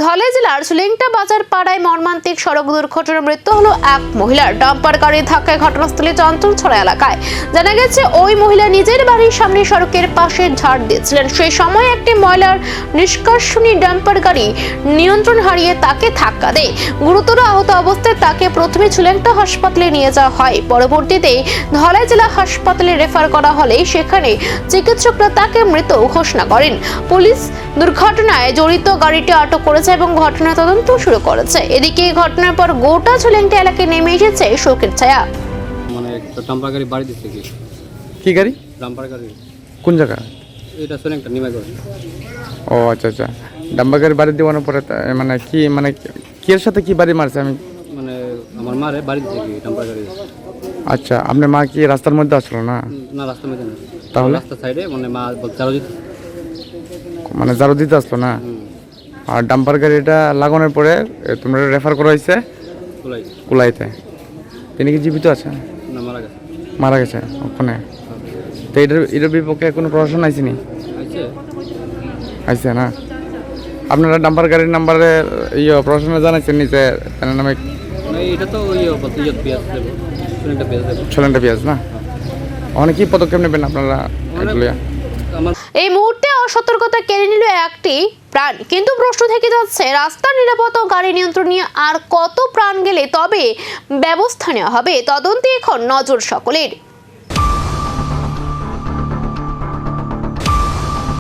ধলাই জেলার সুলেংটা বাজার পাড়ায় মর্মান্তিক সড়ক দুর্ঘটনায় মৃত্যু হলো এক মহিলার। ডাম্পার গাড়ির ধাক্কায় ঘটনাস্থলে চাঞ্চল্য ছড়া এলাকায়। জানা গেছে ওই মহিলা নিজের বাড়ির সামনে সড়কের পাশে ঝাড় দিচ্ছিলেন। সেই সময় একটি মহিলার নিষ্কাশনী ডাম্পার গাড়ি নিয়ন্ত্রণ হারিয়ে তাকে ধাক্কা দেয়। গুরুতর আহত অবস্থায় তাকে প্রথমে সুলেংটা হাসপাতালে নিয়ে যাওয়া হয়। পরবর্তীতে ধলাই জেলা হাসপাতালে রেফার করা হলে সেখানে চিকিৎসকরা তাকে মৃত ঘোষণা করেন। পুলিশ দুর্ঘটনায় জড়িত গাড়িটি আটক করেছে এবং ঘটনার তদন্ত শুরু করেছে। এদিকে ঘটনার পর গোটা সুলেংটা এলাকায় নেমে এসেছে শোকের ছায়া। মানে একটা ডাম্পার গাড়ি বাড়ি দিচ্ছে কি গাড়ি? ডাম্পার গাড়ি। কোন জায়গা? এটা সুলেংটা নিমাইগড়। ও আচ্ছা আচ্ছা, ডাম্পার গাড়ি বাড়ি দেওয়ানোর পরে মানে কি এর সাথে কি বাড়ি মারছে? আমি মানে আমার মারে বাড়ি দিচ্ছে ডাম্পার গাড়ি। আচ্ছা, আপনার মা কি রাস্তার মধ্যে আসলো না? না, রাস্তার মধ্যে না, তাহলে রাস্তার সাইডে মানে মা চারো দিতে মানে জারো দিতে আসলো না। আর ডাম্পার গাড়িটা লাগানোর পরে তোমরা রেফার করা হয়েছে কুলাইতে। তিনি কি জীবিত আছেন? না, মারা গেছে। মারা গেছে ওখানে। তো এটার বিপক্ষে কোনো প্রশাসন আইসিনি? আইসে না। আপনারা ডাম্পার গাড়ির নাম্বারে প্রশাসনে জানাইছেন নিচে তার নামে? এটা তো ছলেনটা পেঁয়াজ না। ওখানে কি পদক্ষেপ নেবেন আপনারা? এই মুহূর্তে অসতর্কতা কেড়ে নিল একটি প্রাণ, কিন্তু প্রশ্ন থেকে যাচ্ছে রাস্তার নিরাপত্তা ও গাড়ি নিয়ন্ত্রণ নিয়ে আর কত প্রাণ গেলে তবে ব্যবস্থা নেওয়া হবে? তদন্তে এখন নজর সকলের।